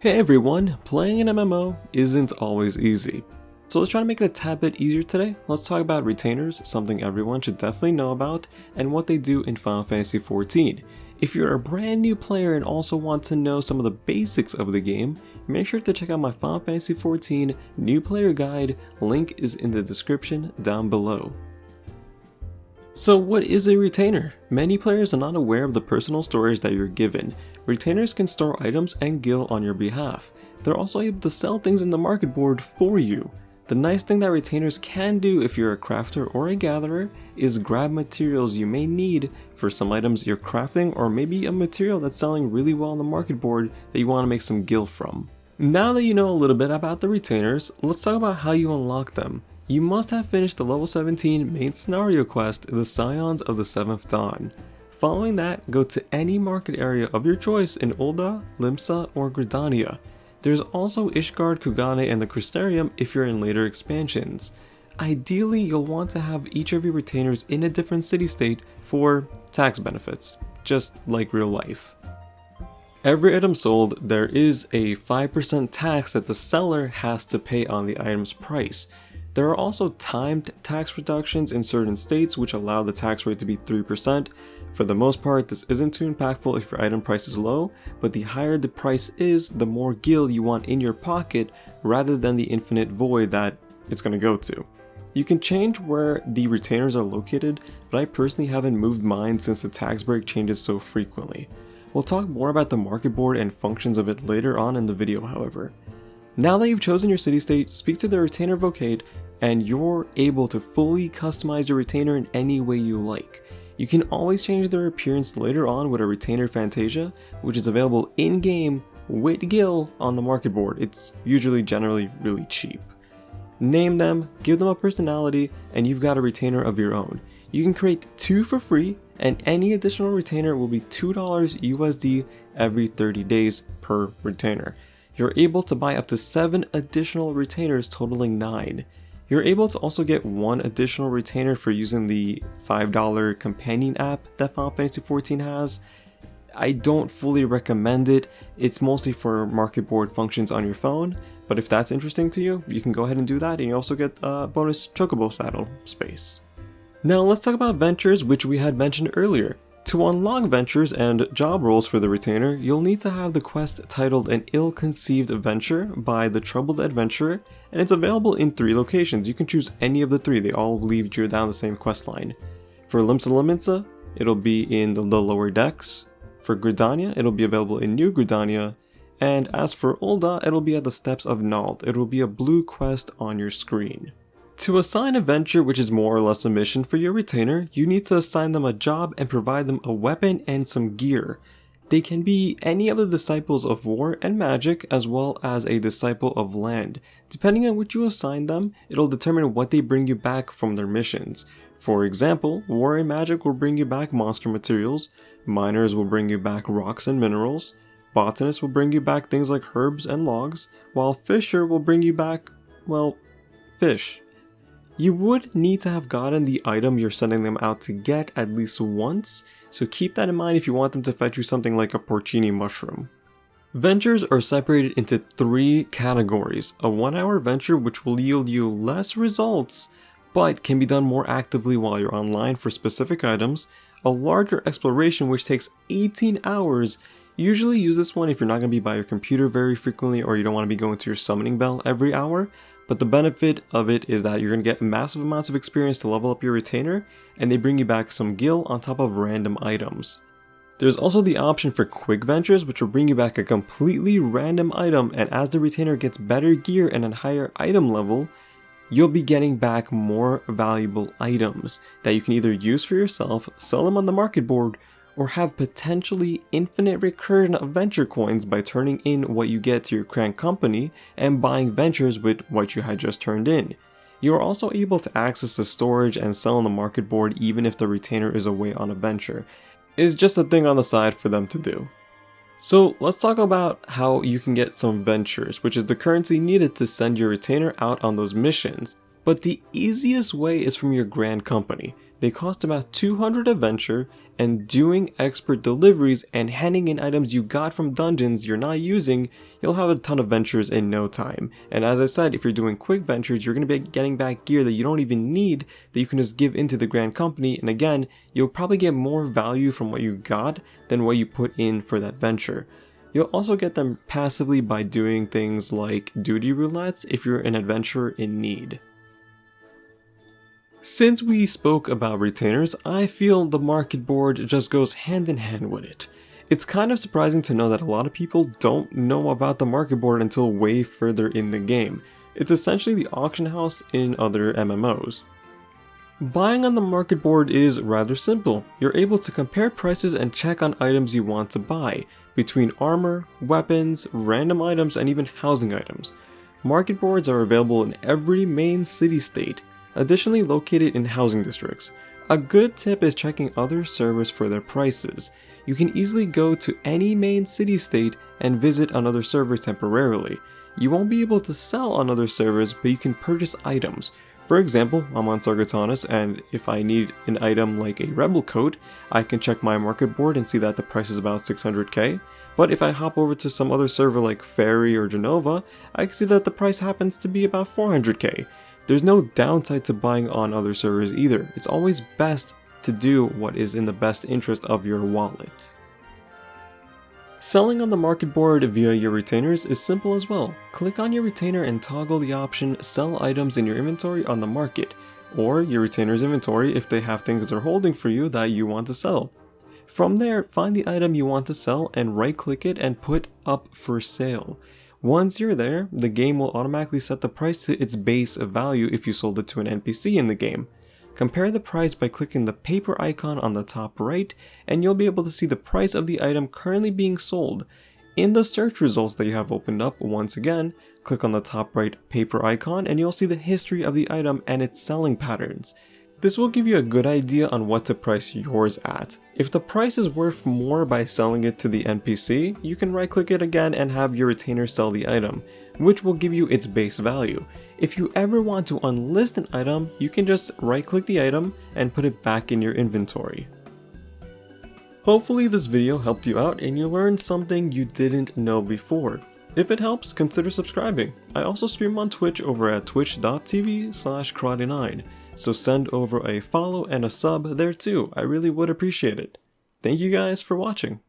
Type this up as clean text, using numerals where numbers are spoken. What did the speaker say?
Hey everyone, playing an MMO isn't always easy. So let's try to make it a tad bit easier today. Let's talk about retainers, something everyone should definitely know about, and what they do in Final Fantasy XIV. If you're a brand new player and also want to know some of the basics of the game, make sure to check out my Final Fantasy XIV new player guide, link is in the description down below. So what is a retainer? Many players are not aware of the personal storage that you're given. Retainers can store items and gil on your behalf. They're also able to sell things in the market board for you. The nice thing that retainers can do if you're a crafter or a gatherer is grab materials you may need for some items you're crafting, or maybe a material that's selling really well on the market board that you want to make some gil from. Now that you know a little bit about the retainers, let's talk about how you unlock them. You must have finished the level 17 main scenario quest, the Scions of the Seventh Dawn. Following that, go to any market area of your choice in Ul'dah, Limsa, or Gridania. There's also Ishgard, Kugane, and the Crystarium if you're in later expansions. Ideally, you'll want to have each of your retainers in a different city-state for tax benefits, just like real life. Every item sold, there is a 5% tax that the seller has to pay on the item's price. There are also timed tax reductions in certain states which allow the tax rate to be 3%. For the most part, this isn't too impactful if your item price is low, but the higher the price is, the more gil you want in your pocket rather than the infinite void that it's going to go to. You can change where the retainers are located, but I personally haven't moved mine since the tax break changes so frequently. We'll talk more about the market board and functions of it later on in the video, however. Now that you've chosen your city state, speak to the retainer vocate and you're able to fully customize your retainer in any way you like. You can always change their appearance later on with a retainer Fantasia, which is available in-game with gil on the market board. It's usually generally really cheap. Name them, give them a personality, and you've got a retainer of your own. You can create 2 for free, and any additional retainer will be $2 USD every 30 days per retainer. You're able to buy up to 7 additional retainers totaling 9. You're able to also get 1 additional retainer for using the $5 companion app that Final Fantasy XIV has. I don't fully recommend it. It's mostly for market board functions on your phone, but if that's interesting to you, you can go ahead and do that, and you also get a bonus chocobo saddle space. Now let's talk about ventures, which we had mentioned earlier. To unlock ventures and job roles for the retainer, you'll need to have the quest titled An Ill-Conceived Venture by the Troubled Adventurer, and it's available in 3 locations. You can choose any of the 3, they all lead you down the same quest line. For Limsa Lominsa, it'll be in the lower decks. For Gridania, it'll be available in New Gridania, and as for Ul'dah, it'll be at the Steps of Nald. It'll be a blue quest on your screen. To assign a venture, which is more or less a mission for your retainer, you need to assign them a job and provide them a weapon and some gear. They can be any of the Disciples of War and Magic, as well as a Disciple of Land. Depending on what you assign them, it'll determine what they bring you back from their missions. For example, War and Magic will bring you back monster materials, Miners will bring you back rocks and minerals, Botanists will bring you back things like herbs and logs, while Fisher will bring you back, well, fish. You would need to have gotten the item you're sending them out to get at least once, so keep that in mind if you want them to fetch you something like a porcini mushroom. Ventures are separated into 3 categories: a 1-hour venture, which will yield you less results, but can be done more actively while you're online for specific items; a larger exploration, which takes 18 hours. Usually use this one if you're not going to be by your computer very frequently, or you don't want to be going to your summoning bell every hour. But the benefit of it is that you're going to get massive amounts of experience to level up your retainer, and they bring you back some gil on top of random items. There's also the option for quick ventures, which will bring you back a completely random item, and as the retainer gets better gear and a higher item level, you'll be getting back more valuable items that you can either use for yourself, sell them on the market board, or have potentially infinite recursion of venture coins by turning in what you get to your crank company and buying ventures with what you had just turned in. You are also able to access the storage and sell on the market board even if the retainer is away on a venture. It's just a thing on the side for them to do. So let's talk about how you can get some ventures, which is the currency needed to send your retainer out on those missions. But the easiest way is from your grand company. They cost about 200 a venture, and doing expert deliveries and handing in items you got from dungeons you're not using, you'll have a ton of ventures in no time. And as I said, if you're doing quick ventures, you're going to be getting back gear that you don't even need, that you can just give into the grand company, and again, you'll probably get more value from what you got than what you put in for that venture. You'll also get them passively by doing things like duty roulettes if you're an adventurer in need. Since we spoke about retainers, I feel the market board just goes hand in hand with it. It's kind of surprising to know that a lot of people don't know about the market board until way further in the game. It's essentially the auction house in other MMOs. Buying on the market board is rather simple. You're able to compare prices and check on items you want to buy, between armor, weapons, random items, and even housing items. Market boards are available in every main city-state, additionally located in housing districts. A good tip is checking other servers for their prices. You can easily go to any main city-state and visit another server temporarily. You won't be able to sell on other servers, but you can purchase items. For example, I'm on Sargatanas, and if I need an item like a rebel coat, I can check my market board and see that the price is about 600k. But if I hop over to some other server like Ferry or Genova, I can see that the price happens to be about 400k. There's no downside to buying on other servers either. It's always best to do what is in the best interest of your wallet. Selling on the market board via your retainers is simple as well. Click on your retainer and toggle the option Sell items in your inventory on the market, or your retainer's inventory if they have things they're holding for you that you want to sell. From there, find the item you want to sell and right click it and put up for sale. Once you're there, the game will automatically set the price to its base value if you sold it to an NPC in the game. Compare the price by clicking the paper icon on the top right, and you'll be able to see the price of the item currently being sold. In the search results that you have opened up, once again, click on the top right paper icon and you'll see the history of the item and its selling patterns. This will give you a good idea on what to price yours at. If the price is worth more by selling it to the NPC, you can right click it again and have your retainer sell the item, which will give you its base value. If you ever want to unlist an item, you can just right click the item and put it back in your inventory. Hopefully this video helped you out and you learned something you didn't know before. If it helps, consider subscribing. I also stream on Twitch over at twitch.tv/KraDeNine. So send over a follow and a sub there too, I really would appreciate it. Thank you guys for watching.